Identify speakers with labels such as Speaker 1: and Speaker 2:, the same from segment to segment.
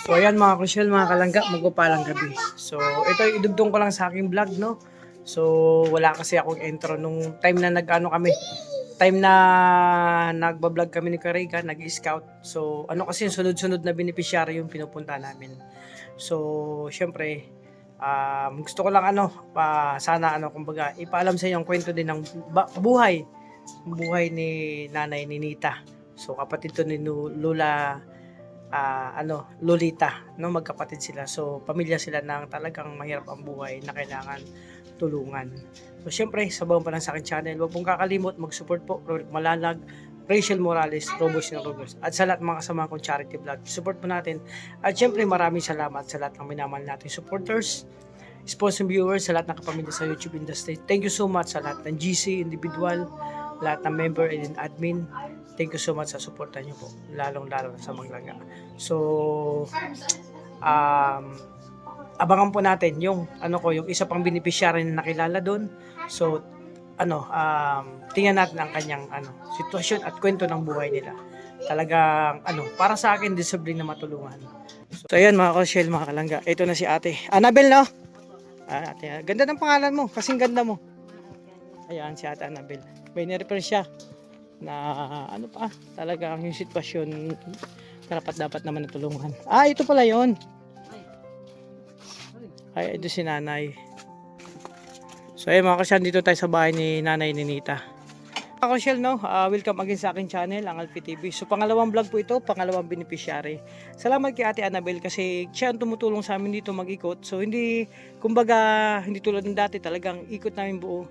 Speaker 1: So ayan mga Crucial, mga kalangga, magpapalang gabi. So ito idugtong ko lang sa aking vlog, no. So wala kasi akong intro nung time na time na nagba-vlog kami ni Karega, nag-scout. So ano kasi sunod-sunod na beneficiary yung pinupunta namin. So syempre gusto ko lang sana kumbaga ipaalam sa inyo ang kwento din ng buhay ni Nanay Ninita. So kapatid to ni Lola Lolita, no, magkapatid sila. So pamilya sila ng talagang mahirap ang buhay na kailangan tulungan. So syempre, sabawan pa lang sa akin channel, huwag pong kakalimot mag-support po Roderick Malalag, Rachel Morales, Robos ng Robos, at sa lahat mga kasama kong charity vlog. Support po natin. At syempre, maraming salamat sa lahat ng minamahal nating supporters, sponsor viewers, sa lahat ng kapamilya sa YouTube industry. Thank you so much sa lahat ng GC, individual, lahat ng member and admin. Thank you so much sa suporta niyo po, lalong-lalo sa Maglaga. So, abangan po natin yung yung isa pang beneficiary na nakilala doon. So, tingnan natin ang kanyang sitwasyon at kwento ng buhay nila. Talagang para sa akin deserve na matulungan. So, ayan mga Crucial, mga kalangga. Ito na si Ate Annabel, no? Ate, ganda ng pangalan mo, kasing ganda mo. Ayan si Ate Annabel. May nirefer siya na talagang yung sitwasyon dapat naman natulungan. Ito pala yon. Ito si Nanay. So ayun mga Crucial, dito tayo sa bahay ni Nanay Ninita. Mga Crucial, no, welcome again sa aking channel, ang Alfie TV. So pangalawang vlog po ito, pangalawang beneficiary. Salamat kay Ate Annabel kasi siya ang tumutulong sa amin dito mag-ikot. So hindi tulad ng dati, talagang ikot namin buo.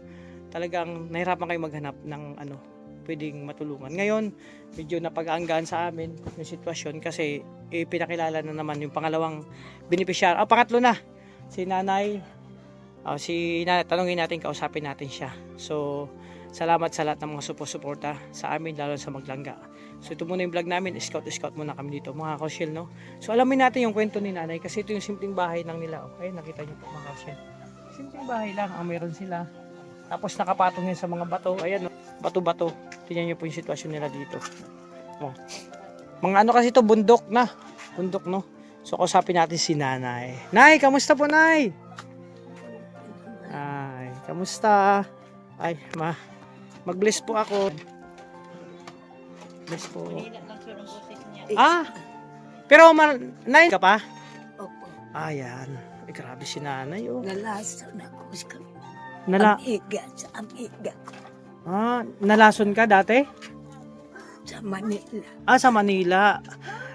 Speaker 1: Talagang nahirapan kayo maghanap ng pwedeng matulungan. Ngayon, medyo napag-aanggaan sa amin yung sitwasyon kasi pinakilala na naman yung pangalawang beneficiary. Pangatlo na, si Nanay. Tanungin natin, kausapin natin siya. So, salamat sa lahat ng mga suporta sa amin, lalo sa Maglangga. So, ito muna yung vlog namin. Scout muna kami dito, mga Crucial, no? So, alamin natin yung kwento ni Nanay kasi ito yung simpleng bahay lang nila. Ayun, nakita niyo po, mga Crucial. Simpleng bahay lang ang meron sila. Tapos nakapatong yan sa mga bato. Ayan, bato-bato. Tingnan niyo po yung sitwasyon nila dito. Mga kasi to, bundok, no? So, kausapin natin si Nanay. Nay, kamusta po, Nay? Ay, kamusta? Ay, mag-bless po ako. Bless po. Pero Nay ka pa?
Speaker 2: Opo.
Speaker 1: Ayan. Ay, grabe si Nanay, oh.
Speaker 2: Nalason ako sa amiga.
Speaker 1: Nalason ka dati?
Speaker 2: Sa Manila.
Speaker 1: Sa Manila.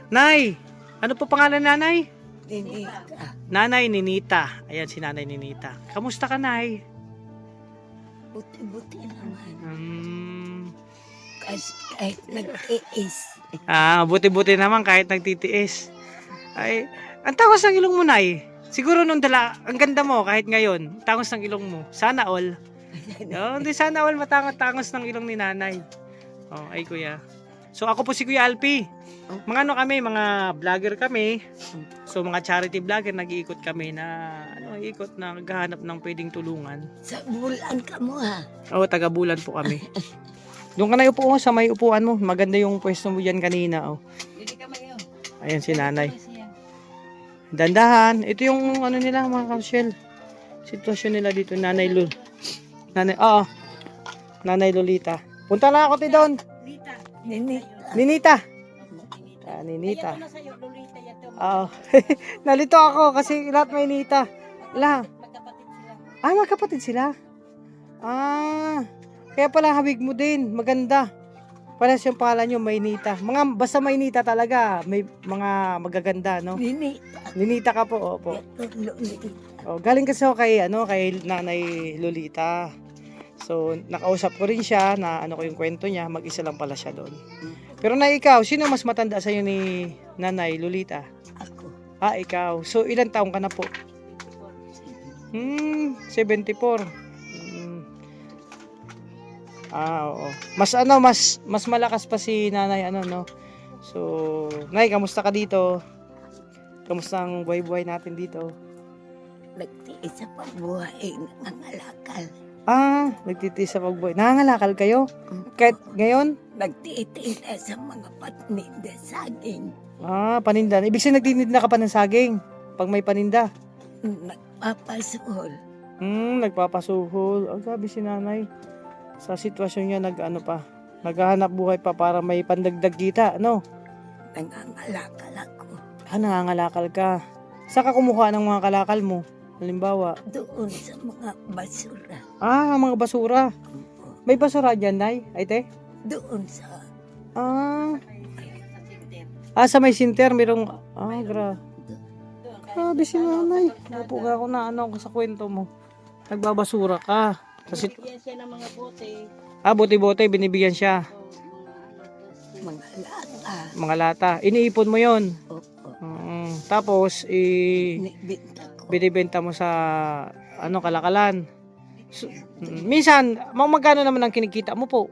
Speaker 1: Nay, ano po pangalan Nanay?
Speaker 2: Ninita.
Speaker 1: Nanay Ninita. Ayan si Nanay Ninita. Kamusta ka, Nay?
Speaker 2: Buti-buti naman. Kasi kahit nag-iis.
Speaker 1: Buti-buti naman kahit nagtitiis. Ay, ang tangos ng ilong mo, Nay. Siguro nung ang ganda mo kahit ngayon, tangos ng ilong mo. Sana all. Hindi sana all matangos ng ilong ni Nanay. Ay kuya. So ako po si Kuya Alpi. Mga mga vlogger kami. So mga charity vlogger, nag-iikot kami na ikot na naghahanap ng pwedeng tulungan.
Speaker 2: Sa bulan ka mo
Speaker 1: taga Bulan po kami. Doon ka na upo sa may upuan mo. Maganda yung pwesto mo diyan kanina Ayan si Nanay. Dandahan. Ito yung nila mga Crucial. Sitwasyon nila dito, Nanay Lolita. Punta na ako doon. Ninita. Ninita. Nalito ako kasi lahat may Nita. Magkapatid sila. Kaya pala habig mo din. Maganda. Para siyang pangalan nyo, Maynita. Basta Maynita talaga, may mga magaganda, no? Ninita ka po, opo. Galing kasi ako kay Nanay Lolita. So, nakausap ko rin siya na ko yung kwento niya, mag-isa lang pala siya doon. Pero ikaw, sino mas matanda sa iyo ni Nanay Lolita?
Speaker 2: Ako.
Speaker 1: Ikaw. So, ilang taong ka na po? 74. Oo. Mas malakas pa si Nanay no. So, Nay, kamusta ka dito? Kamusta ang buhay-buhay natin dito?
Speaker 2: Nagtiis sa pagbuhay ng alakal.
Speaker 1: Nagtitiis sa pagbuhay. Nangangalakal kayo? Kahit ngayon?
Speaker 2: Nagtitinda sa mga patninda saging.
Speaker 1: Paninda. Ibig sabihin nagtitinda ka pa ng saging pag may paninda.
Speaker 2: Nagpapasol.
Speaker 1: Nagpapasuhol. Ang sabi si nanay, sa sitwasyon niya naghahanap buhay pa para may pandagdag kita, ano?
Speaker 2: Nangangalakal ako.
Speaker 1: Nangangalakal ka. Saan ka kumukuha ng mga kalakal mo? Halimbawa,
Speaker 2: Doon sa mga basura.
Speaker 1: mga basura. May basura dyan, nay? Ay, te?
Speaker 2: Doon sa
Speaker 1: sa may sinter, merong, grabe si nanay. Napo nga ako na ano sa kwento mo. Nagbabasura ka. Kasi,
Speaker 3: Binibigyan siya ng mga bote.
Speaker 1: bote-bote, binibigyan siya.
Speaker 2: mga lata.
Speaker 1: Mga lata. Iniipon mo yon.
Speaker 2: Opo.
Speaker 1: Tapos,
Speaker 2: Binibinta ko.
Speaker 1: binibenta mo sa, kalakalan. So, minsan, magkano naman ang kinikita mo po?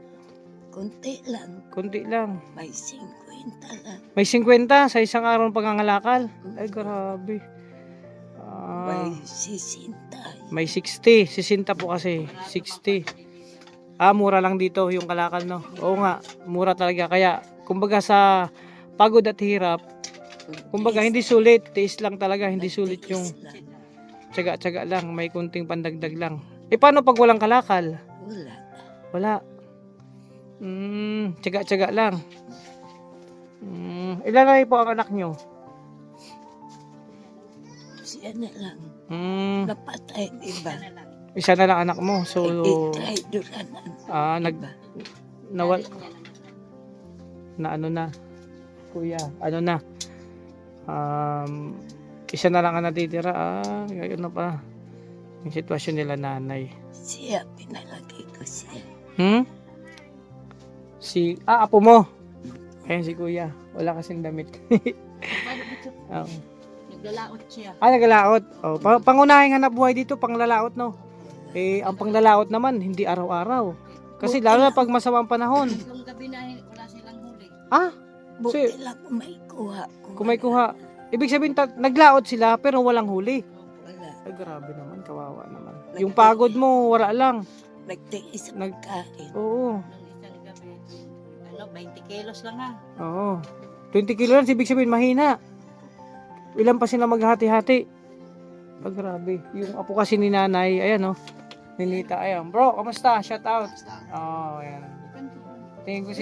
Speaker 2: Kunti lang.
Speaker 1: Kunti lang.
Speaker 2: May 50 lang.
Speaker 1: May 50 sa isang araw ng pangangalakal. Ay, grabe.
Speaker 2: May 60.
Speaker 1: May 60. 60 po kasi. 60. Mura lang dito yung kalakal, no? Oo nga, mura talaga. Kaya, kumbaga sa pagod at hirap, kumbaga hindi sulit. Tiis lang talaga. Hindi sulit yung tsaga-tsaga lang. May kunting pandagdag lang. Paano pag walang kalakal?
Speaker 2: Wala.
Speaker 1: Wala. Tsaga-tsaga lang. Ilan na po ang anak nyo?
Speaker 2: Siya na lang. Napatay, diba?
Speaker 1: Isa na lang anak mo. So,
Speaker 2: Itraiduranan.
Speaker 1: nawal na ano na kuya, isa na lang ang natitira. Ngayon na pa yung sitwasyon nila nanay.
Speaker 2: Siya, pinalagay ko siya.
Speaker 1: Apo mo. Ayan si kuya, wala kasing damit.
Speaker 3: Naglalaot siya.
Speaker 1: Naglalaot. Pangunahing hanap buhay dito, panglalaot, no? Ang panglalaot naman, hindi araw-araw. Kasi lalo na pag masamang panahon.
Speaker 3: Kung gabi na wala silang huli.
Speaker 2: Buti lang kung may kuha.
Speaker 1: Kung may kuha. Ibig sabihin, naglaot sila pero walang huli.
Speaker 2: Wala.
Speaker 1: Ay, grabe naman, kawawa naman. Yung pagod mo, wala lang.
Speaker 2: Nagtiis sa pagkain.
Speaker 1: Oo.
Speaker 3: Nung isang gabi, 20 kilos lang ha.
Speaker 1: Oo. 20 kilo lang, ibig sabihin, mahina. Ilan pa sila maghati-hati. Ay, grabe. Yung apo kasi ni nanay, ayan, Ninita, ayan. Bro, kamusta? Shout out. Ayan. Tingin ko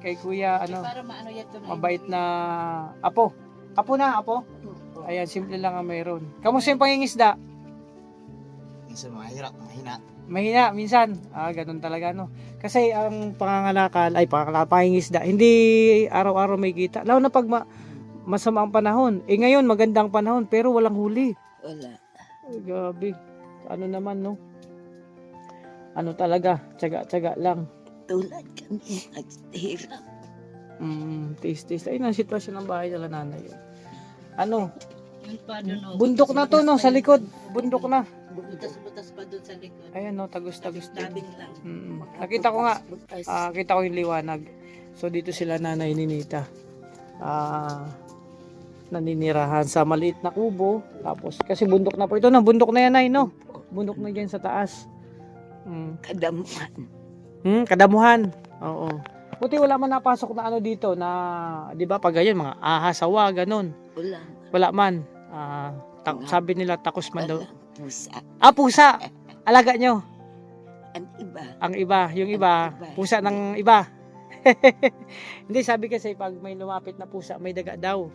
Speaker 1: kay kuya,
Speaker 3: Para maano yan doon.
Speaker 1: mabait na apo. Apo na, apo. Ayan, simple lang ang mayroon. Kamusta yung pangingisda?
Speaker 4: Minsan mahirap, mahina.
Speaker 1: Mahina, minsan. Ganun talaga, no? Kasi ang pangingisda, hindi araw-araw may kita. Lalo na pag masama ang panahon. Ngayon, magandang panahon, pero walang huli.
Speaker 2: Wala.
Speaker 1: Ay, grabe. Ano naman, no? Talaga, tsaga-tsaga lang.
Speaker 2: Tulad kami naghirap.
Speaker 1: Tiis-tiis. Ayun ang sitwasyon ng bahay nila nanay.
Speaker 3: Yun pa doon.
Speaker 1: Bundok na to, no? Sa likod. Bundok na.
Speaker 3: Butas-butas pa doon sa likod.
Speaker 1: Ayan, no? Tagos-tagos din.
Speaker 3: Tabing lang.
Speaker 1: Nakita ko nga. Kita ko yung liwanag. So, dito sila nanay Ninita. Naninirahan sa maliit na kubo. Tapos, kasi bundok na po. Ito na, bundok na yan, ay, no? Bundok na dyan sa taas.
Speaker 2: Kadamuhan.
Speaker 1: Kadamuhan. Oo. Buti wala man napasok na dito na, di ba, pag ganyan, mga ahasawa, ganun.
Speaker 2: Wala.
Speaker 1: Wala man. Sabi nila, takos man daw.
Speaker 2: Walang pusa.
Speaker 1: Pusa! Alaga nyo.
Speaker 2: Ang iba.
Speaker 1: Yung iba, pusa ng iba. Hindi, sabi kasi pag may lumapit na pusa, may daga daw.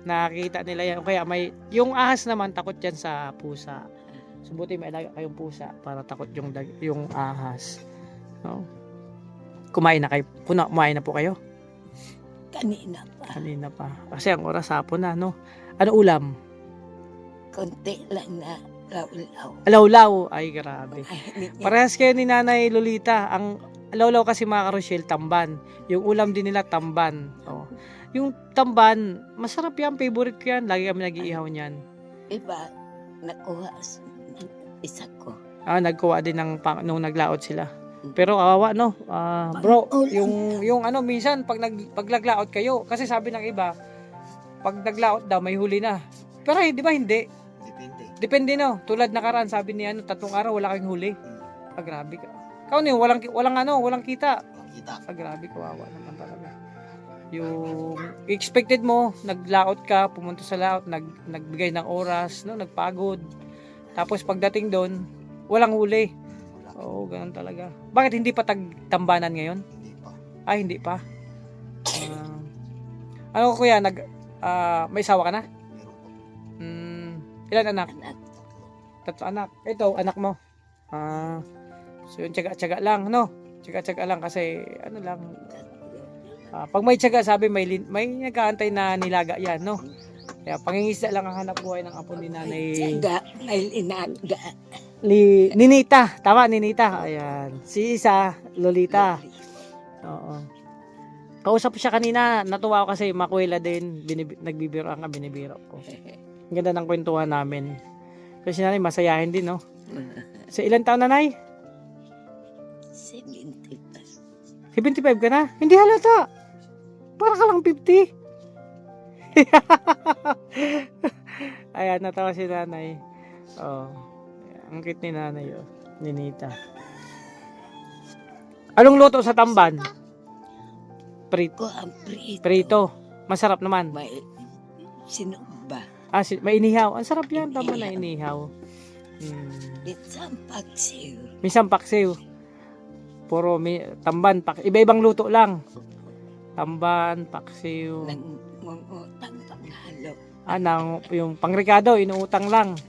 Speaker 1: Nakikita nila yan. Kaya yung ahas naman, takot yan sa pusa. So, buti may alaga kayong pusa para takot yung ahas. No? Kumain na kayo. Kumain na po kayo?
Speaker 2: Kanina pa.
Speaker 1: Kanina pa. Kasi ang oras hapon na, no? Ano ulam?
Speaker 2: Konti lang na laulaw.
Speaker 1: Lawlaw. Ay, grabe.
Speaker 2: Ay,
Speaker 1: Parehas kayo ni Nanay Lolita. Ang lawlaw kasi mga karosyel, tamban. Yung ulam din nila, tamban. Yung tamban, masarap yan. Favorite ko yan. Lagi kami nag-iihaw niyan.
Speaker 2: Iba, nakuha isa ko.
Speaker 1: Nagkuha din nung naglaot sila. Pero kawawa, no? Bro, yung minsan, pag naglaot kayo, kasi sabi ng iba, pag naglaot daw, may huli na. Pero di ba hindi? Depende, no? Tulad nakaraan, sabi niya, 3 araw, wala kang huli. Grabe ka. Walang kita.
Speaker 4: Kita.
Speaker 1: Grabe, kawawa naman talaga. Yung expected mo, naglaot ka, pumunta sa laot, nagbigay ng oras, no, nagpagod. Tapos pagdating doon, walang huli. Oo, ganun talaga. Bakit hindi pa tagtambanan ngayon?
Speaker 4: Hindi pa.
Speaker 1: Ay, hindi pa. Ano kuya, may asawa ka na?
Speaker 4: Meron po.
Speaker 1: Ilan anak?
Speaker 2: Anak,
Speaker 1: 3 anak. Ito, anak mo. So yun, tiyaga-tiyaga lang, no? Tiyaga-tiyaga lang kasi, ano lang, pag may tiyaga, sabi, may nag-aantay na nilaga yan, no? Kaya pangingisda lang ang hanap buhay ng apo ni Nanay
Speaker 2: tiyaga, may linaga.
Speaker 1: Ninita. Tama, Ninita. Ayan. Si isa, Lolita. Oo. Kausap ko siya kanina, natuwa ako kasi makwela din, nagbibiro ang binibiro ko. Ang ganda ng kwentuhan namin. Kasi nanay, masayahin din, no? Sa ilang taon, nanay?
Speaker 2: 70 pa.
Speaker 1: 75 ka na? Hindi halata. Para ka lang 50. Ayan, natawa si nanay. Oh. Ang cute ni nanay, oh. Ninita. Anong luto sa tamban?
Speaker 2: Ko ang prito.
Speaker 1: Prito. Masarap naman.
Speaker 2: May sinumba.
Speaker 1: May inihaw. Ang sarap yan. Tamban na inihaw.
Speaker 2: Isang paksiw.
Speaker 1: Minsan paksiw. Puro tamban. Iba-ibang luto lang. Tamban, paksiw.
Speaker 2: Nangungutang panghalo.
Speaker 1: Yung pangrikado, inuutang lang.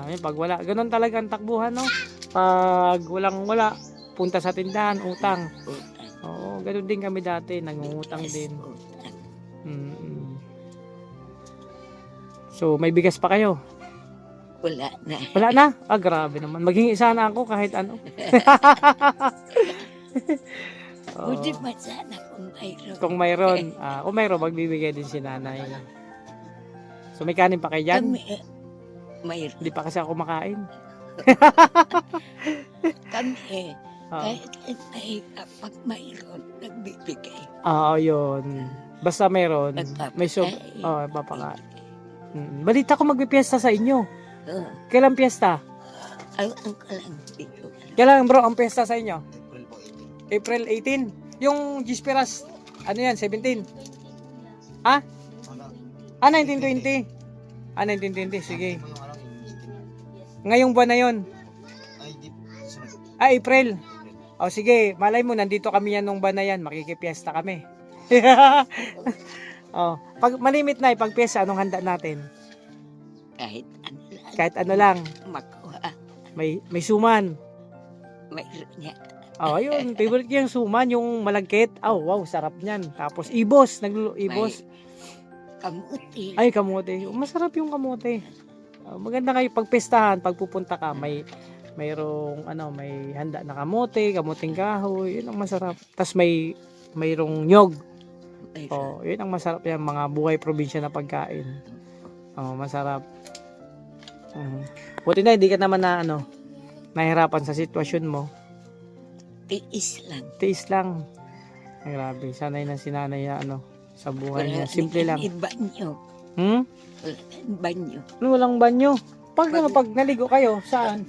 Speaker 1: Yun, pag wala. Ganun talaga ang takbuhan, no? Pag wala, punta sa tindahan, utang.
Speaker 2: Utang.
Speaker 1: Oo, ganun din kami dati. Nangungutang din.
Speaker 2: Utang.
Speaker 1: So, may bigas pa kayo?
Speaker 2: Wala na.
Speaker 1: Wala na? Grabe naman. Maghingi sana ako kahit ano. Oo.
Speaker 2: Buti pa sana kung mayroon.
Speaker 1: Kung mayroon, magbibigay din si nanay. So, may kanin pa kayo dyan?
Speaker 2: Mayroon.
Speaker 1: Hindi pa kasi ako kumakain.
Speaker 2: Kami,
Speaker 1: Oo.
Speaker 2: kahit mahirap, pag mayroon, nagbibigay.
Speaker 1: Yun. Basta mayroon. May papakain. Balita ko magpipiesta sa inyo. Kailan piyesta?
Speaker 2: Ang kalang dito.
Speaker 1: Kailan bro ang piyesta sa inyo?
Speaker 4: April po, 18.
Speaker 1: April 18. Yung Gisperas, ano yan, 17? Ah? 1920. 1920, sige.
Speaker 4: Ito po yung yung 18.
Speaker 1: Ngayong buwan na yon.
Speaker 4: Ay, di po. Sunod.
Speaker 1: April. O sige, malay mo, nandito kami yan nung buwan na yan, makikipiesta kami. Pag malimit na, pag piyesta, anong handa natin?
Speaker 2: Kahit
Speaker 1: Kahit
Speaker 2: ano lang.
Speaker 1: ano lang,
Speaker 2: Makuha.
Speaker 1: may suman.
Speaker 2: Mayroon niya.
Speaker 1: Ayun, favorite ko yung suman, yung malagkit. Wow, sarap niyan. Tapos ibos, ibos.
Speaker 2: Kamuti.
Speaker 1: Ay, kamote. Masarap yung kamote. Maganda kayo pagpestahan, pag pupunta ka, mayroong may handa na kamote, kamuting kahoy, yun ang masarap. Tapos mayroong nyog. Yun ang masarap yan, mga buhay probinsya na pagkain. Masarap. Buti na, hindi ka naman nahirapan sa sitwasyon mo.
Speaker 2: Tiis lang.
Speaker 1: Tiis lang. Ay, grabe. Sanay na sinanay na sa buhay niya. Simple lang.
Speaker 2: Banyo. Banyo.
Speaker 1: Walang banyo. Pag naligo kayo, saan?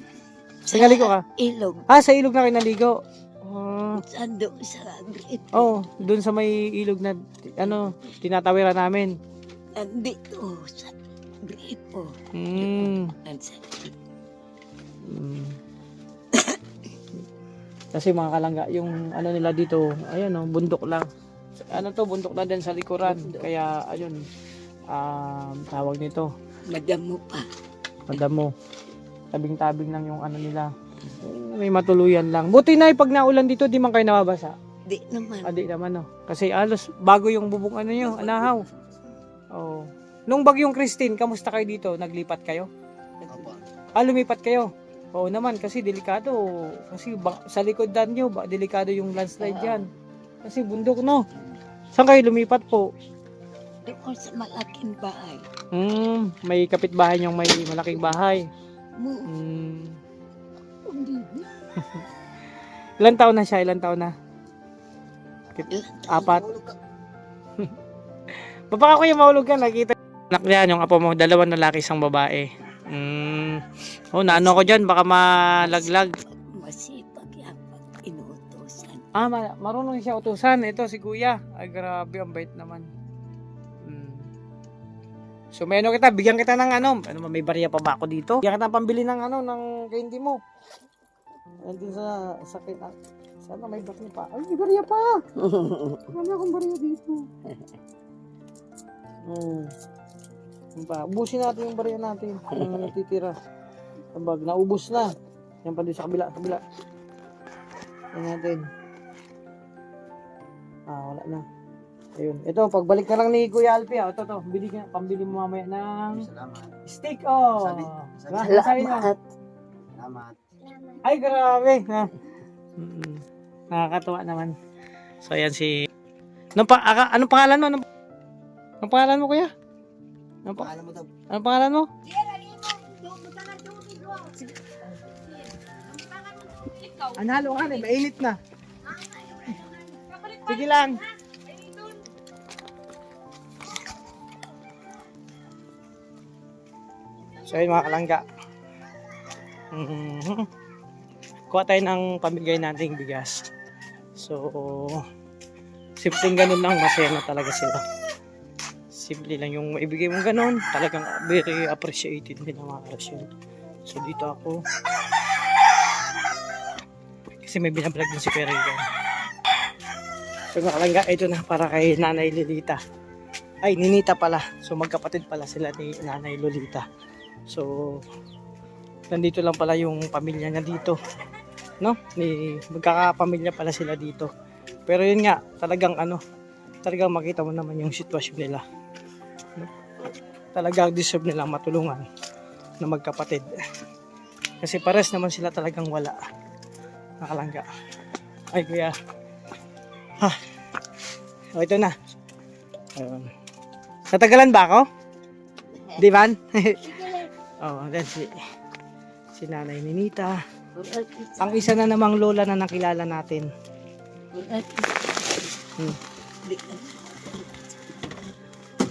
Speaker 1: Naligo ka?
Speaker 2: Ilog.
Speaker 1: Sa ilog na kayo naligo.
Speaker 2: Sando sa grip.
Speaker 1: Doon sa may ilog na tinatawiran namin.
Speaker 2: Nandito sa gripo.
Speaker 1: Kasi mga kalangga, yung nila dito, bundok lang. Bundok na din sa likuran. Kaya, tawag nito.
Speaker 2: Madamo pa.
Speaker 1: Madamo. Tabing-tabing lang yung nila. May matuluyan lang. Buti na pag naulan dito, di man kayo nababasa.
Speaker 2: Di naman.
Speaker 1: Di naman, no. Kasi alos, bago yung bubong nyo, anahaw. Nung bagyong Christine, kamusta kayo dito? Naglipat kayo? Lumipat kayo? Oo naman, kasi delikado. Kasi sa likod nyo, delikado yung landslide dyan. Kasi bundok, no? Saan kayo lumipat po?
Speaker 2: Doon sa malaking bahay.
Speaker 1: May kapitbahay niyong may malaking bahay. Ilan taon na siya? Ilan taon na? 4. Baka ko yung mahulog ka, nakita. Anak niya, yung apo mo, 2 lalaki, 1 babae. Naano ko dyan, baka malaglag.
Speaker 2: Masipag yan. na pag inuutosan.
Speaker 1: Marunong siya utusan. Ito si kuya. Ay, grabe, ang bait naman. So, may ano kita, bigyan kita ng ano may barya pa ba ako dito? Bigyan kita ng pambili ng ng candy mo. Nandun sa sana may barya pa. Ay, may barya pa! Wala akong barya dito. Yan pa. Ubusin natin yung barya natin. Yung natitira. Sabag, naubos na. Yan pa din sa kabila. Yan natin. Wala na. Ayun. Ito, pagbalik ka lang ni Kuya Alpi, ito, pambili mo mamaya ng
Speaker 4: Salamat.
Speaker 1: steak,
Speaker 4: Sabi.
Speaker 1: Sabi niyo.
Speaker 2: Salamat.
Speaker 4: Salamat.
Speaker 1: Ay, grabe. Nakakatuwa naman. So, ayan anong pangalan mo? Anong pangalan mo, Kuya?
Speaker 4: Paano mo daw?
Speaker 1: Anong pangalan mo? Analo ka na, mainit na. Sige lang. So yun mga kalangga. Kuha tayo ng pamigay nating bigas. So simpleng ganun lang, masaya na talaga sila. Simple lang yung maibigay mong ganun. Talagang very appreciated nila mga kalasyon. So dito ako. Kasi may binablog din si Kuya Ray. So mga kalangga, ito na para kay Nanay Lolita. Ay, Ninita pala. So magkapatid pala sila ni Nanay Lolita. So nandito lang pala yung pamilya niya dito, no? Magkakapamilya pala sila dito. Pero yun nga, talagang makita mo naman yung sitwasyon nila, no? Talagang deserve nila matulungan na magkapatid. Kasi pares naman sila talagang wala. Nakalangga. Ay kuya. Ito na. Ayun. Natagalan ba ako? Di ba? Then si Nanay Ninita. Ang isa na namang lola na nakilala natin.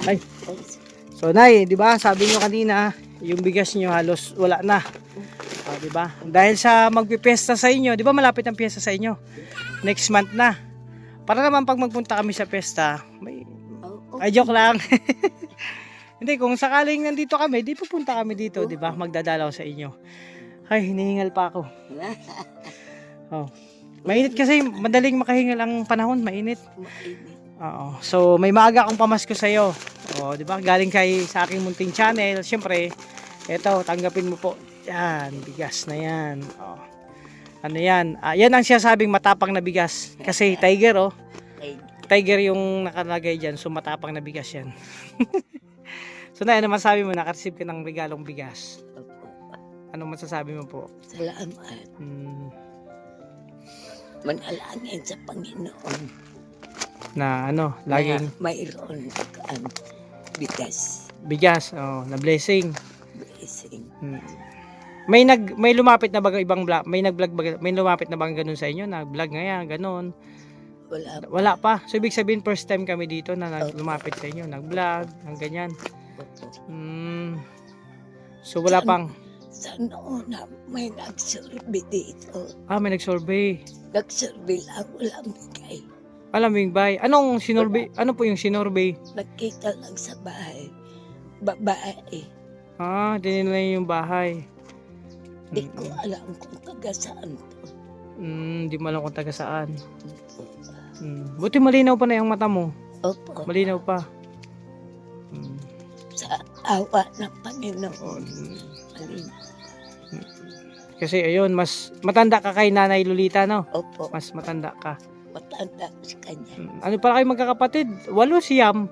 Speaker 1: Ay. So Nay, di ba? Sabi nyo kanina, yung bigas nyo halos wala na. Di ba? Dahil sa magpipiesta sa inyo, di ba malapit ang piyesta sa inyo? Next month na. Para naman pag magpunta kami sa piyesta, ay joke lang. Hindi, kung sakaling nandito kami, di pupunta kami dito, di ba? Magdadalaw sa inyo. Ay, hinihingal pa ako. Mainit kasi, madaling makahingal ang panahon, mainit. Oo. So, may maaga akong pamasko sa iyo. Di ba? Galing sa aking munting channel. Siyempre, eto, tanggapin mo po. Yan, bigas na yan. Ano yan? Yan ang sinasabing matapang na bigas. Kasi tiger, tiger yung nakalagay dyan. So, matapang na bigas yan. So na, ano masasabi mo? Nakareceive ka ng regalong bigas. Ano masasabi mo po?
Speaker 2: Salamat. Manalangin sa Panginoon.
Speaker 1: Na laging
Speaker 2: mayroon kang bigas.
Speaker 1: Bigas, na blessing.
Speaker 2: Blessing.
Speaker 1: May lumapit na ba ibang vlog? May nag-vlog ba? May lumapit na ba ganun sa inyo? Nag-vlog ngayon, ganun. Wala pa. So ibig sabihin first time kami dito na lumapit sa inyo, nag-vlog, ng ganyan. So wala pang.
Speaker 2: Sa noon may nag-survey dito.
Speaker 1: May nag-survey.
Speaker 2: Nag-survey lang, walang bigay.
Speaker 1: Alam ba? Anong sinurvey? Ano po yung sinurvey?
Speaker 2: Nagkita lang sa bahay. Babae.
Speaker 1: Dinila yung bahay.
Speaker 2: Di ko alam kung taga saan to.
Speaker 1: Di mo alam kung taga saan. Buti malinaw pa na yung mata mo.
Speaker 2: Opo.
Speaker 1: Malinaw pa.
Speaker 2: Sa awa ng Panginoon. Malinaw.
Speaker 1: Kasi ayun, mas matanda ka kay Nanay Lolita, no?
Speaker 2: Opo.
Speaker 1: Mas matanda ka.
Speaker 2: Matanda sa kanya.
Speaker 1: Ano pala kayo magkakapatid? 8 siyam.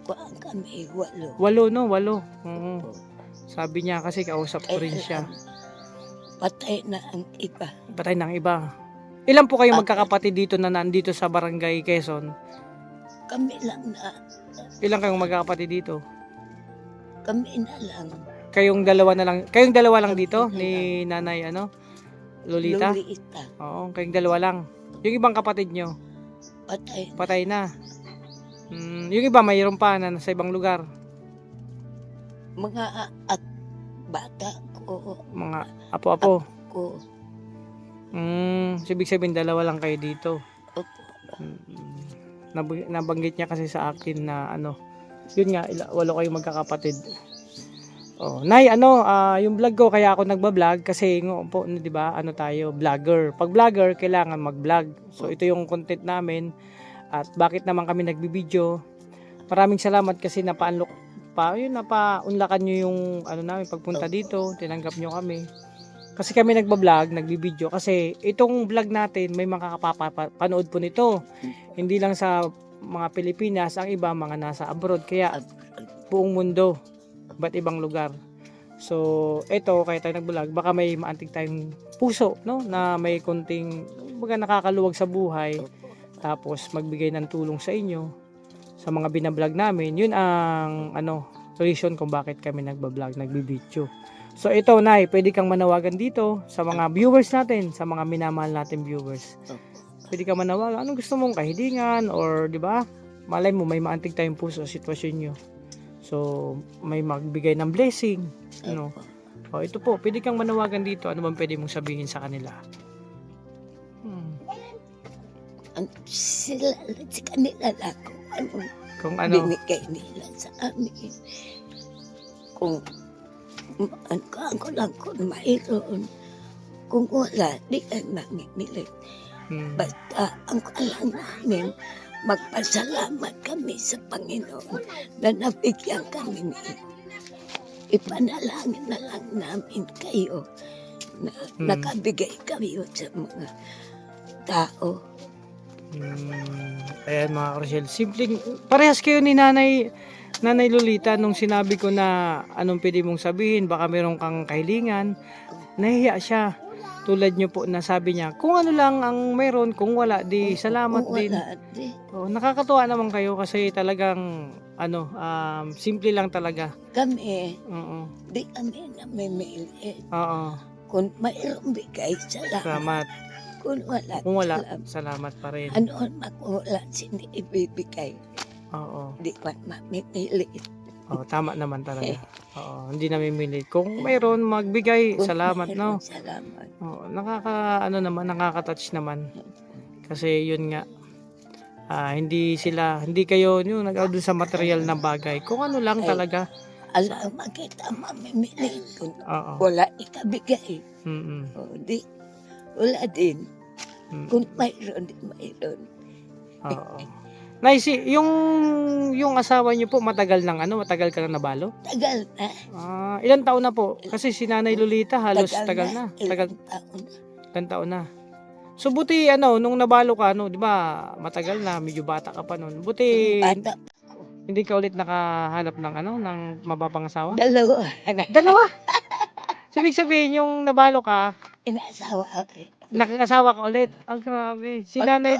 Speaker 2: Kuhaan kami, 8.
Speaker 1: 8, no? 8. Sabi niya kasi kausap ko rin siya.
Speaker 2: Patay na ang iba.
Speaker 1: Patay ng iba. Ilan po kayo magkakapatid dito na nandito sa Barangay Quezon?
Speaker 2: Kami lang na.
Speaker 1: Ilan kayong magkakapatid dito?
Speaker 2: Kami na lang.
Speaker 1: Kayong dalawa lang dito ni Nanay Lolita?
Speaker 2: Lolita.
Speaker 1: Oo, kayong dalawa lang. Yung ibang kapatid nyo?
Speaker 2: Patay.
Speaker 1: Patay na. Yung iba mayroon pa na sa ibang lugar?
Speaker 2: Mga at bata ko.
Speaker 1: Mga apo-apo?
Speaker 2: Ko.
Speaker 1: So ibig sabihin dalawa lang kayo dito.
Speaker 2: Opo.
Speaker 1: Nabanggit niya kasi sa akin na ano, yun nga, walo kayong magkakapatid. Oh, Nay, yung vlog ko kaya ako nagba-vlog kasi po, 'di ba? Ano tayo, vlogger. Pag vlogger, kailangan mag-vlog. So ito yung content namin at bakit naman kami nagbibideo. Maraming salamat kasi napaunlakan niyo yung ano namin pagpunta dito, tinanggap niyo kami. Kasi kami nagba-vlog, nagbibideo kasi itong vlog natin may makakapanood po nito. Hindi lang sa mga Pilipinas, ang iba mga nasa abroad kaya buong mundo, iba't ibang lugar. So, ito kaya tayo nag-vlog, baka may maantig tayong puso, no, na may konting baga nakakaluwag sa buhay. Tapos magbigay ng tulong sa inyo sa mga binablog namin. Yun ang reason kung bakit kami nagba-vlog, nagbibideo. So ito, Nay, pwede kang manawagan dito sa mga viewers natin, sa mga minamahal natin viewers. Pwede kang manawagan, anong gusto mong kahilingan or 'di ba? Malay mo may maantig tayong puso sa sitwasyon niyo. So may magbigay ng blessing, ano. O ito po, pwede kang manawagan dito. Ano bang pwede mong sabihin sa kanila?
Speaker 2: Sila sa kanila lang
Speaker 1: Kung ano,
Speaker 2: binigay nila sa amin. Kung ako lang kung mayroon. Kung wala, di ka mamimilit. Basta ang alam namin, magpasalamat kami sa Panginoon na nabigyan kami niya. Ipanalangin na lang namin kayo na nakabigay kayo sa mga tao.
Speaker 1: Ayan mga Rochelle, simpleng parehas kayo ni Nanay Lolita nung sinabi ko na anong pwede mong sabihin, baka meron kang kahilingan. Nahihiya siya. Tulad nyo po na sabi niya, kung ano lang ang meron, kung wala, di salamat din. Nakakatuwa naman kayo kasi talagang simple lang talaga.
Speaker 2: Kami,
Speaker 1: Oo.
Speaker 2: di kami namimilit.
Speaker 1: Oo.
Speaker 2: Kung mayroong bigay, salamat.
Speaker 1: Salamat.
Speaker 2: Kung wala,
Speaker 1: Salamat pa rin.
Speaker 2: ano ang wala sindi ibibigay.
Speaker 1: Oo.
Speaker 2: Di man mamimilit.
Speaker 1: Oo, tama naman talaga. Oo, hindi namimilit. Kung mayroon magbigay,
Speaker 2: Kung
Speaker 1: salamat, no.
Speaker 2: mayroong salamat.
Speaker 1: Oo, nakaka-touch naman. Kasi yun nga, hindi kayo yung nag-doon sa material na bagay. Kung ano lang talaga.
Speaker 2: Alam kita mamimilit. Kung
Speaker 1: Oo.
Speaker 2: wala ikabigay. O di, wala din. Kung mayroon, di mayroon.
Speaker 1: Oo. Nice, yung asawa niyo po matagal ka na nabalo?
Speaker 2: Tagal na.
Speaker 1: Ilang taon na po? Kasi si Nanay Lolita halos tagal na.
Speaker 2: Ilang taon na.
Speaker 1: Ilang taon na. So buti nung nabalo ka, 'di ba? Matagal na, medyo bata ka pa noon. Buti
Speaker 2: Bata
Speaker 1: hindi ka ulit nakahanap ng ng mababang asawa?
Speaker 2: Dalawa.
Speaker 1: Dalawa. So, ibig sabihin yung nabalo ka,
Speaker 2: Inasawa ako.
Speaker 1: nakakasawa ka ulit. Ang grabe. Si Nanay,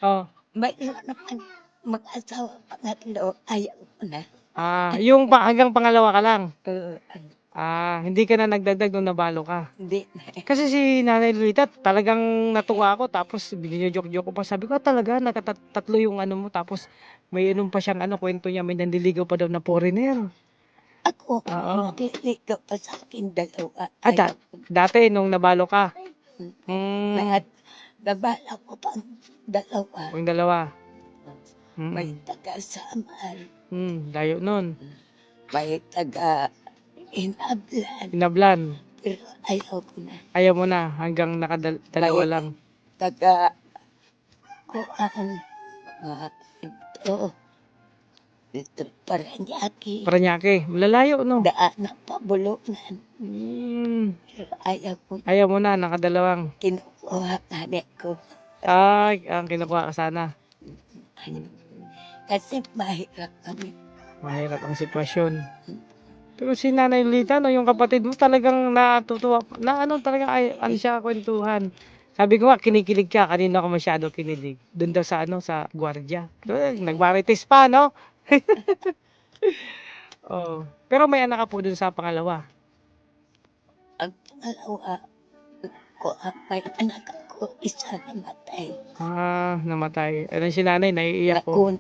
Speaker 1: oh.
Speaker 2: Mayroon naman mag-asawa pangatlo. Ayaw ko na.
Speaker 1: Yung hanggang pangalawa ka lang. Hindi ka na nagdagdag nung nabalo ka.
Speaker 2: Hindi.
Speaker 1: Kasi si Nanay Lolita, talagang natuwa ako. Tapos, binyo-joke-joke ko pa. Sabi ko, talaga, nakatatlo yung mo. Tapos, may pa siyang kwento niya. May nandiligaw pa daw na foreigner.
Speaker 2: Ako, nakiligaw pa sa akin dalawa.
Speaker 1: Dati, nung nabalo ka.
Speaker 2: Nabala ko pang dalawa.
Speaker 1: Yung dalawa.
Speaker 2: May taga-Samal.
Speaker 1: Layo nun.
Speaker 2: May taga-Inablan.
Speaker 1: Inablan.
Speaker 2: Pero ayaw ko na.
Speaker 1: Ayaw mo na, hanggang nakadalawa lang.
Speaker 2: Kuan. Ito, Paranaque.
Speaker 1: Paranaque, malalayo, no?
Speaker 2: Daan ng pabulunan. Pero
Speaker 1: Ayaw mo na, nakadalawang.
Speaker 2: Kinukuha namin ko.
Speaker 1: Ang kinukuha ka sana.
Speaker 2: Kasi mahirap kami.
Speaker 1: Mahirap ang sitwasyon. Pero si Nanay Lolita, yung kapatid mo talagang natutuwa. Talaga siya kwentuhan. Sabi ko nga, kinikilig ka. Kanina ako masyado kinilig. Doon daw sa gwardiya. Nagmarites pa, no? Pero may anak ka po doon sa pangalawa.
Speaker 2: Ang pangalawa ko, may anak ako, isa namatay.
Speaker 1: Namatay. Si nanay, naiiyak ko.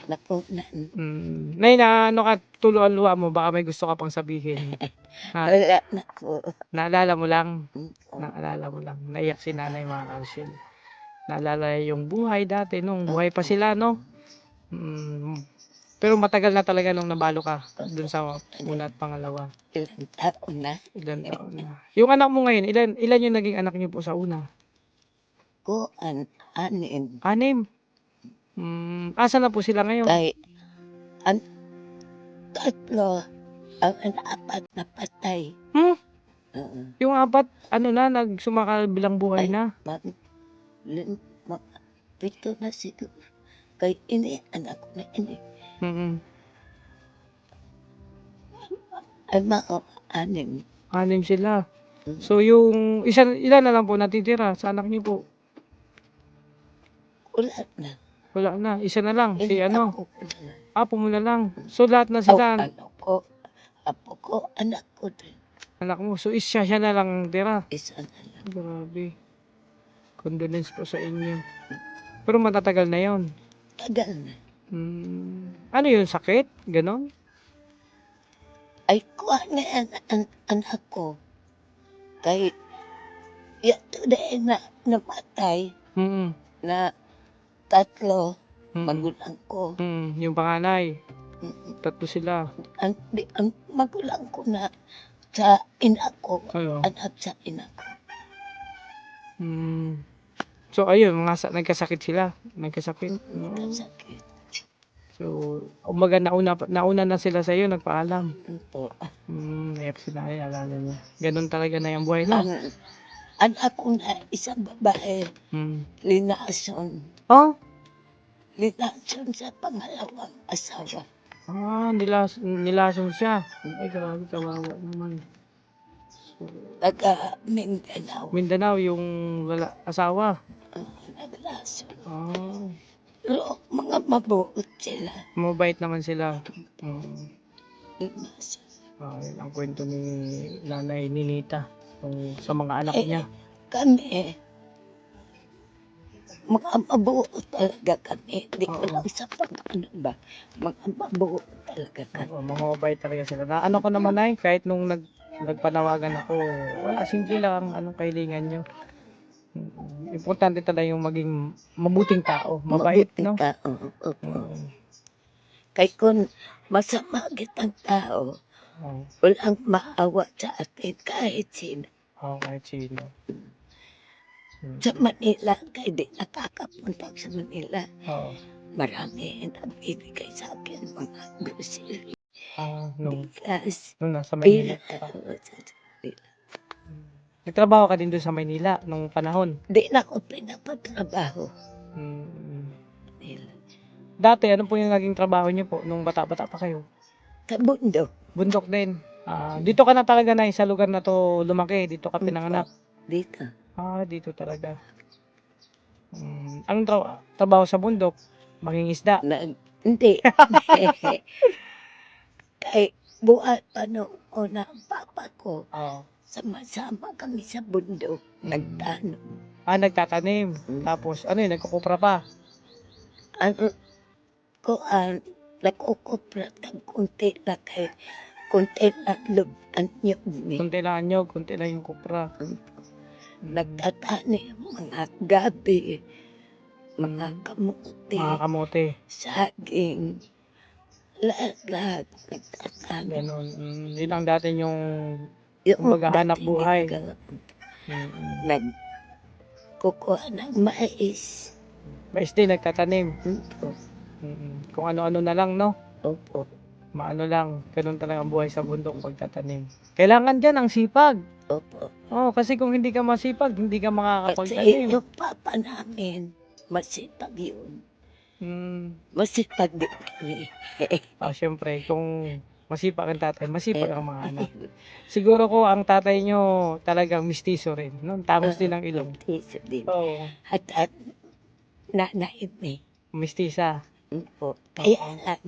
Speaker 2: napunan.
Speaker 1: Nay, na ano ka, tuluan luha mo, baka may gusto ka pang sabihin. Ha?
Speaker 2: Wala na po.
Speaker 1: Naalala mo lang?
Speaker 2: Mm.
Speaker 1: Naalala mo lang. Naiyak si nanay mga kalsyel. Naalala yung buhay dati, nung buhay pa sila, no? Pero matagal na talaga nung nabalo ka dun sa una at pangalawa.
Speaker 2: Ilang taon na.
Speaker 1: Ilan taon na. Yung anak mo ngayon, ilan yung naging anak niyo po sa una?
Speaker 2: Kuan, anin.
Speaker 1: 6. Asa na po sila ngayon?
Speaker 2: Kay, ang tatlo, ang apat na patay.
Speaker 1: Hmm?
Speaker 2: Oo.
Speaker 1: Yung 4, ano na, nagsumakal bilang buhay
Speaker 2: Ay,
Speaker 1: na.
Speaker 2: mag, pito na siguro. Kay ini, anak ko na ini.
Speaker 1: Mm.
Speaker 2: Ay, mga anim.
Speaker 1: 6 sila. So yung ilan na lang po natitira sa anak niyo po?
Speaker 2: Wala na.
Speaker 1: Wala na, isa na lang. Si
Speaker 2: Hindi
Speaker 1: ano?
Speaker 2: ako na.
Speaker 1: Apo mo na lang. So lahat na sila,
Speaker 2: Apo ko, anak ko din.
Speaker 1: anak mo. So siya na lang tira.
Speaker 2: Isa na lang.
Speaker 1: Grabe. Condolence po sa inyo. Pero matatagal na yon.
Speaker 2: Tagal na.
Speaker 1: Ano yun, sakit? Ganon?
Speaker 2: Ay, kuha na ang anak ko. Kay, yato dahil na namatay
Speaker 1: Mm.
Speaker 2: na tatlo,
Speaker 1: Mm.
Speaker 2: magulang ko.
Speaker 1: Yung panganay.
Speaker 2: Mm.
Speaker 1: 3 sila.
Speaker 2: Ang magulang ko na sa ina ko,
Speaker 1: Ayo.
Speaker 2: anak sa ina ko.
Speaker 1: So ayun, nagkasakit sila. Nagkasakit.
Speaker 2: Kasakit.
Speaker 1: So, umaga nauna na sila sa iyo, nagpaalam.
Speaker 2: Ito.
Speaker 1: Naiyak si nanay, alala niya. Ganun talaga na yung buhay, no?
Speaker 2: Anak ko na isang babae, linason.
Speaker 1: Oh?
Speaker 2: Linason sa pangalawang asawa.
Speaker 1: Nilason siya. Ay, grabe, kawawa naman.
Speaker 2: Taga Mindanao.
Speaker 1: Mindanao, yung asawa.
Speaker 2: Naglason.
Speaker 1: Oh.
Speaker 2: Pero mga mabuot sila.
Speaker 1: Mabait naman sila.
Speaker 2: Linason.
Speaker 1: Yun ang kwento ni Nanay Ninita sa mga anak niya.
Speaker 2: Kami, mga mabuot talaga kami. Hindi ko lang sa ano ba. Mga mabuot talaga kami.
Speaker 1: Mga mabait talaga sila. Na, ano ko naman ay, kahit nung nagpanawagan ako, wala, simple lang anong kailangan nyo. Importante talaga yung maging mabuting tao, mabait, no?
Speaker 2: Tao. Opo. Kaya kung masama kitang tao, walang maawa sa atin kahit sino.
Speaker 1: Kahit sino.
Speaker 2: Sa Manila, kaya di nakakapunta sa Manila. Marami nagbibigay sa akin mga grocery. Bigas.
Speaker 1: Nung nasa Maynila. Nagtrabaho ka din doon sa Maynila nung panahon?
Speaker 2: Di na ako pinapatrabaho.
Speaker 1: Dati, ano po yung naging trabaho niyo po nung bata-bata pa kayo?
Speaker 2: Sa bundok.
Speaker 1: Bundok din. Dito ka na talaga na sa lugar na to lumaki, dito ka pinanganak.
Speaker 2: Dito.
Speaker 1: Dito talaga. Anong trabaho sa bundok? Mangingisda?
Speaker 2: Hindi. Kay buhat pa noong una ang papa ko. Sama-sama kami sa bundok. Nagtanong.
Speaker 1: Nagtatanim. Tapos, ano yun, nagkukupra pa?
Speaker 2: Nagkukupra ng kunti na kay kunti na luban niyo.
Speaker 1: Kunti lang nyog, kunti lang yung kupra.
Speaker 2: Nagtatanim mga gabi, mga kamuti, saging, lahat nagtatanim.
Speaker 1: Ganon. Yun ang dati yung maghahanap buhay.
Speaker 2: Nagkukuha ng mais.
Speaker 1: Mais din, nagtatanim. Kung ano-ano na lang, no?
Speaker 2: Opo.
Speaker 1: Maano lang, ganun talaga ang buhay sa bundok pagtatanim. Kailangan dyan ang sipag.
Speaker 2: Opo.
Speaker 1: Kasi kung hindi ka masipag, hindi ka
Speaker 2: Kasi
Speaker 1: makakapagtanim.
Speaker 2: yung papa namin, masipag yun. Masipag din kami.
Speaker 1: Siyempre, kung masipag ang tatay, masipag ang mga anak. Siguro ko ang tatay nyo talagang mistiso rin. No? Tangos din ang ilong.
Speaker 2: Mistiso din.
Speaker 1: Oo.
Speaker 2: At nanay may.
Speaker 1: Mistisa.
Speaker 2: Opo. Kaya lang,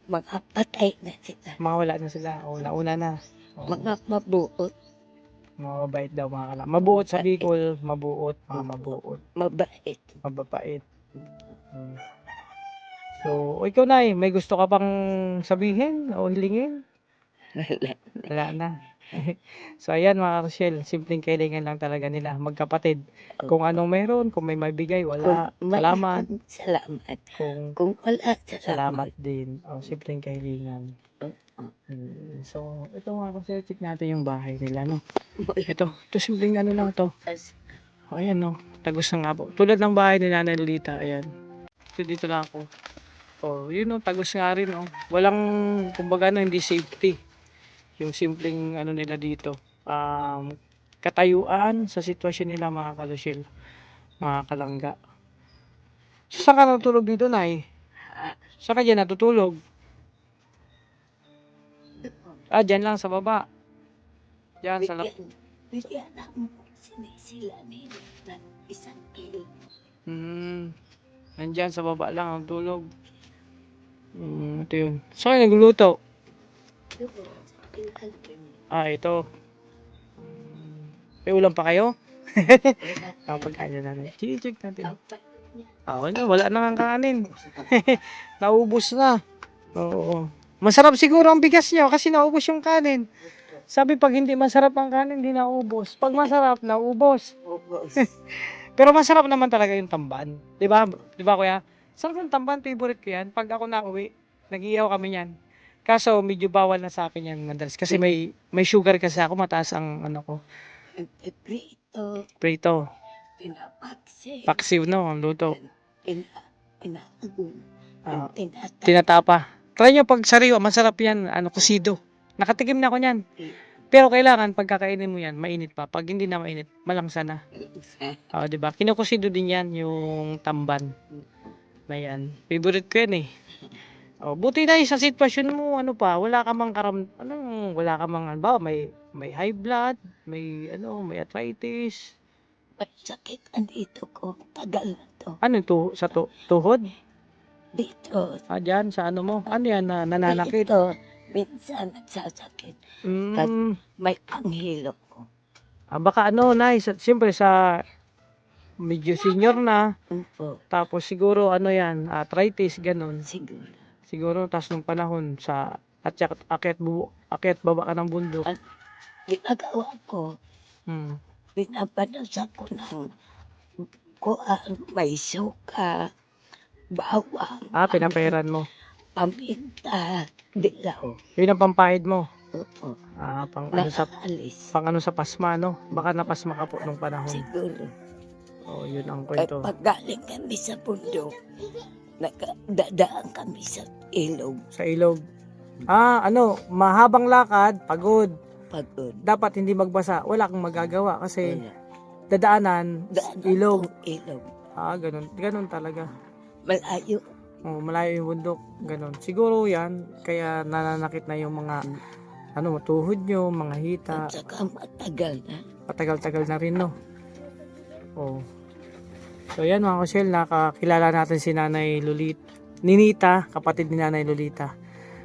Speaker 2: mga patay na sila.
Speaker 1: Mga wala na sila. Nauna na.
Speaker 2: Mga mabuot.
Speaker 1: Mga mabait daw mga kalak. Mabuot sa Bicol, mabuot. Mga mabuot.
Speaker 2: Mabait.
Speaker 1: Mababait. So, ikaw na may gusto ka pang sabihin o hilingin?
Speaker 2: Wala.
Speaker 1: Wala na. So, ayan mga Rochelle, simpleng kailangan lang talaga nila, magkapatid. Kung anong meron, kung may mabigay, wala. Salamat.
Speaker 2: Salamat.
Speaker 1: Kung
Speaker 2: Kung wala,
Speaker 1: salamat
Speaker 2: salamat.
Speaker 1: din. O, simpleng kailangan.
Speaker 2: Oo.
Speaker 1: So, ito mga Rochelle, check natin yung bahay nila, no? Ito simpleng ano lang to. O, ayan, no? Tagos na nga po. Tulad ng bahay ni Nanay Lolita, ayan. Dito lang ako. Oh, yun no, tagos nga rin no. Walang kumbaga no, hindi safety. Yung simpleng ano nila dito. Katayuan sa sitwasyon nila mga kalusyel, mga kalangga. So, saan ka natutulog dito, Nay? Saan ka dyan natutulog? Dyan lang sa baba. Dyan sa
Speaker 2: Bigyan ako sinisila nila na isang kilo.
Speaker 1: Nandyan sa baba lang ang tulog. Ito yun. So, kayo nagluluto? Ito. May ulam pa kayo? Pagkain na natin. Check natin. Wala na ang kanin. Naubos na. Oo. Masarap siguro ang bigas niyo kasi naubos yung kanin. Sabi pag hindi masarap ang kanin, hindi naubos. Pag masarap, naubos. Pero masarap naman talaga yung tamban. 'Di ba? 'Di ba kuya? Sarap ng tamban, favorite ko 'yan. Pag ako nauwi, nag-iihaw kami niyan. Kaso medyo bawal na sa akin 'yan madalas kasi may sugar kasi ako, mataas ang ano ko.
Speaker 2: Prito,
Speaker 1: Prito.
Speaker 2: pinapaksi,
Speaker 1: Paksiw no, ang luto. Ah,
Speaker 2: tinata.
Speaker 1: tinatapa. Try nyo pag sariwa, masarap yan, kusido. Nakatikim na ako niyan. Pero kailangan pagkakainin mo yan, mainit pa. Pag hindi na mainit, malangsa na. 'Di ba? Kinukusido din yan yung tamban. Na yan. Favorite ko yan eh. Buti na sa sitwasyon mo, wala ka mang wala ka mang, may high blood, may arthritis.
Speaker 2: Sakit andito ko, tagal na to.
Speaker 1: Ano to? Sa tuhod?
Speaker 2: Dito,
Speaker 1: Dyan, sa ano mo? Ano yan, nananakit?
Speaker 2: dito, minsan nagsasakit. May panghilok ko.
Speaker 1: Baka siyempre sa medyo senior na,
Speaker 2: Opo,
Speaker 1: tapos siguro yan, arthritis, ganun.
Speaker 2: siguro.
Speaker 1: Siguro, tas nung panahon akyat baba ka ng bundok.
Speaker 2: Ginagawa ko,
Speaker 1: Hmm.
Speaker 2: binabanasan ko ng may suka, bawang,
Speaker 1: Pinaperan mo.
Speaker 2: paminta, dilaw.
Speaker 1: Yun ang pampahid mo.
Speaker 2: Oo,
Speaker 1: Pang
Speaker 2: nakaalis.
Speaker 1: sa pasma, no? Baka napasma ka po nung panahon.
Speaker 2: Siguro.
Speaker 1: Yun ang
Speaker 2: At
Speaker 1: kwento.
Speaker 2: pag galing kami sa bundok, dadaan kami sa ilog,
Speaker 1: Sa ilog. Mahabang lakad, pagod.
Speaker 2: pagod.
Speaker 1: Dapat hindi magbasa. Wala kang magagawa kasi
Speaker 2: Wala.
Speaker 1: dadaanan,
Speaker 2: Daan
Speaker 1: ilog.
Speaker 2: tong ilog.
Speaker 1: Ganun talaga.
Speaker 2: Malayo.
Speaker 1: Malayo yung bundok, ganun. Siguro yan, kaya nananakit na yung mga tuhod nyo, mga hita.
Speaker 2: At saka matagal na.
Speaker 1: Matagal-tagal na rin, no? So yan mga Rochelle, nakakilala natin si Nanay Ninita, kapatid ni Nanay Lolita.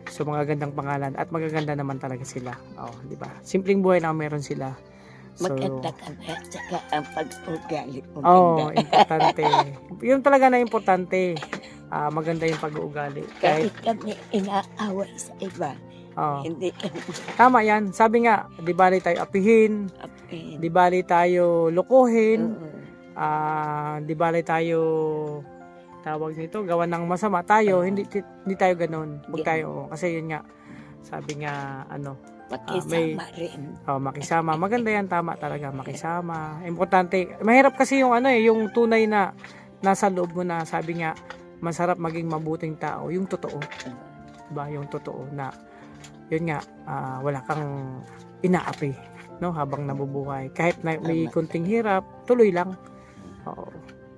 Speaker 1: So mga gandang pangalan at magaganda naman talaga sila. Di ba? Simpleng buhay lang meron sila. So,
Speaker 2: Maganda kami at saka ang pag-ugali mo.
Speaker 1: importante. Yun talaga na importante. Maganda yung pag-uugali.
Speaker 2: Kahit kami inaaway sa iba, hindi kami
Speaker 1: Tama yan. Sabi nga, di bali tayo apihin,
Speaker 2: apin.
Speaker 1: di bali tayo lokohin,
Speaker 2: Oo.
Speaker 1: di bali tayo tawag nito, gawa ng masama tayo, hindi tayo ganoon. Huwag tayo, kasi yun nga, sabi nga,
Speaker 2: Makisama rin.
Speaker 1: makisama. Maganda yan, tama talaga, makisama. Importante. Mahirap kasi yung yung tunay na nasa loob mo na sabi nga, masarap maging mabuting tao, yung totoo. Diba? Yung totoo na, yun nga, wala kang inaapi, no, habang nabubuhay. Kahit na may kunting hirap, tuloy lang.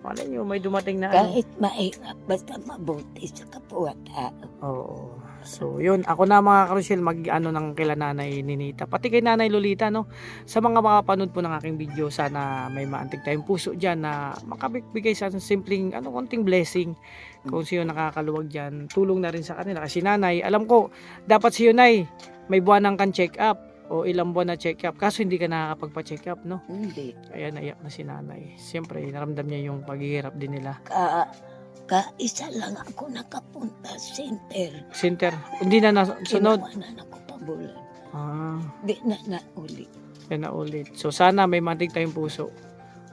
Speaker 1: Malay nyo, may dumating na
Speaker 2: Kahit mahirap, basta mabuti sa kapwa-tao.
Speaker 1: So, yun. Ako na mga Karusyel, ng kila Nanay Ninita. Pati kay Nanay Lolita, no? Sa mga makapanood po ng aking video, sana may maantig tayong puso dyan na makabigay sa simpleng, konting blessing. Kung siyo nakakaluwag dyan, tulong na rin sa kanila. Kasi Nanay, alam ko, dapat siyo, Nay, may buwanang kan check up o ilang buwan na check up. Kaso hindi ka nakakapagpa-check up, no?
Speaker 2: Hindi.
Speaker 1: Kaya naiyak na si Nanay. Siyempre, naramdam niya yung paghihirap din nila.
Speaker 2: Kaisa lang ako nakapunta center.
Speaker 1: Center. Hindi na nasunod.
Speaker 2: Kinuha na ako pabulan.
Speaker 1: Ah,
Speaker 2: Di na nauli.
Speaker 1: yan na ulit. So sana may matig tayong puso,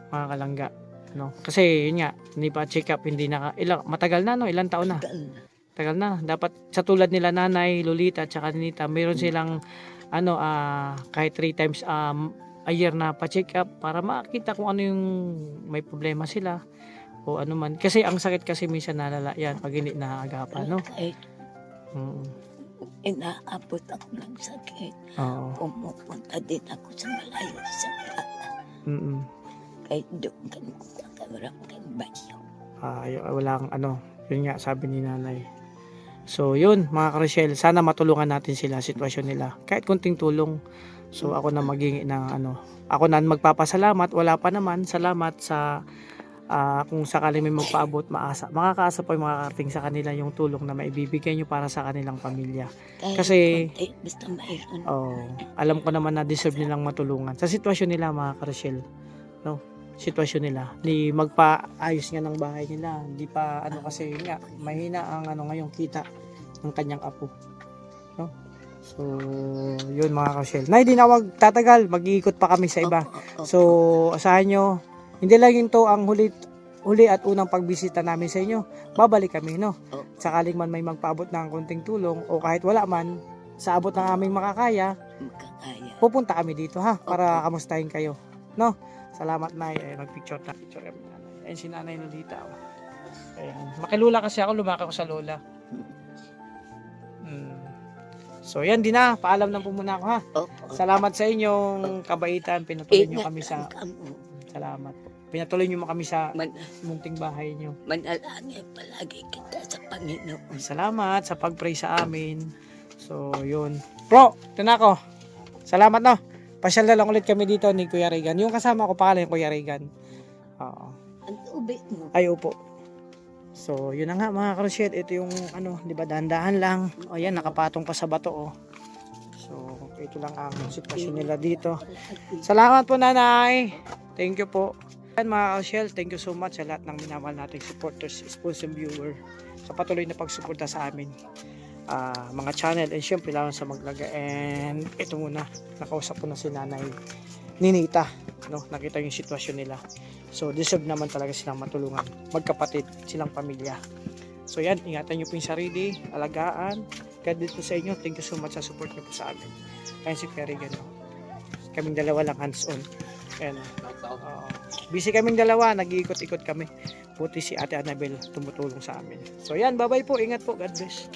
Speaker 1: mga kalangga. No? Kasi yun nga, hindi pa check up, hindi na, matagal na, no? Ilang taon na?
Speaker 2: Tagal na.
Speaker 1: Tagal na. Dapat sa tulad nila nanay, Lolita, at saka Nita, mayroon silang, kahit 3 times a year na pa-check up para makita kung ano yung may problema sila o ano man. Kasi ang sakit kasi minsan nalala yan pag hindi naagapan, no?
Speaker 2: Kahit
Speaker 1: Mm.
Speaker 2: inaabot ako ng sakit,
Speaker 1: Oo.
Speaker 2: pumupunta din ako sa malayo sa plata.
Speaker 1: Mm.
Speaker 2: Kahit doon ka nakakaramdam bayo.
Speaker 1: Walang yun nga sabi ni nanay. So yun mga ka-Rochelle, sana matulungan natin sila, sitwasyon nila, kahit kunting tulong. So ako na maging ako na magpapasalamat, wala pa naman, salamat sa kung sakaling may magpaabot, makakaasa po yung makakarating sa kanila yung tulong na maibibigay nyo para sa kanilang pamilya.
Speaker 2: Kahit
Speaker 1: Kasi-
Speaker 2: konti, basta mayroon.
Speaker 1: Alam ko naman na deserve nilang matulungan sa sitwasyon nila mga ka-Rochelle, no? Sitwasyon nila, di magpaayos nga ng bahay nila, di pa kasi nga mahina ang ngayong kita ng kanyang apo, no? So yun mga ka-Rochelle, na hindi na tatagal, mag-iikot pa kami sa iba.
Speaker 2: Opo.
Speaker 1: So asahan nyo, hindi lang yung to ang huli at unang pagbisita namin sa inyo, babalik kami, no?
Speaker 2: Opo.
Speaker 1: Sakaling man may magpaabot ng konting tulong o kahit wala man, sa abot ng aming makakaya,
Speaker 2: Makakaya.
Speaker 1: pupunta kami dito ha, para kamustahin kayo, no? Salamat Nay. Mag-picture kami nanay. Ayun si Nanay Lolita. Ayan. Makilula kasi ako, lumaki ako sa lola. So yan din na, paalam na po muna ako ha.
Speaker 2: Opo.
Speaker 1: Salamat sa inyong kabaitan, pinatuloy nyo kami sa,
Speaker 2: lang kamo.
Speaker 1: salamat po. Pinatuloy nyo kami sa
Speaker 2: Man-
Speaker 1: munting bahay nyo.
Speaker 2: Manalangin palagi kita sa Panginoon.
Speaker 1: Salamat sa pag-pray sa amin. So yun. Bro, ito na ako. Salamat no. Pasyal na lang ulit kami dito ni Kuya Regan. Yung kasama ko pangalan yung Kuya Regan. Oo.
Speaker 2: Ang tubig mo.
Speaker 1: Ay, opo. So, yun na nga mga ka-Rochelle. Ito yung, di ba, dahan-dahan lang. O yan, nakapatong pa sa bato, oh. So, ito lang ang sitwasyon nila dito. Salamat po, Nanay. Thank you po. Yan mga ka-Rochelle, thank you so much sa lahat ng minamahal nating supporters, sponsor, viewer, sa patuloy na pagsuporta sa amin. Mga channel, and syempre lang sa Maglaga. And ito muna, nakausap ko na si Nanay Ninita, no? Nakita yung sitwasyon nila. So deserve naman talaga silang matulungan, magkapatid, silang pamilya. So yan, ingatan nyo po yung sarili, alagaan. God bless po sa inyo. Thank you so much sa support nyo po sa amin. Kaya si Ferry gano, kaming dalawa lang hands on. And busy kaming dalawa, nag-iikot-ikot kami. Buti si Ate Annabel tumutulong sa amin. So yan, bye bye po, ingat po, God bless.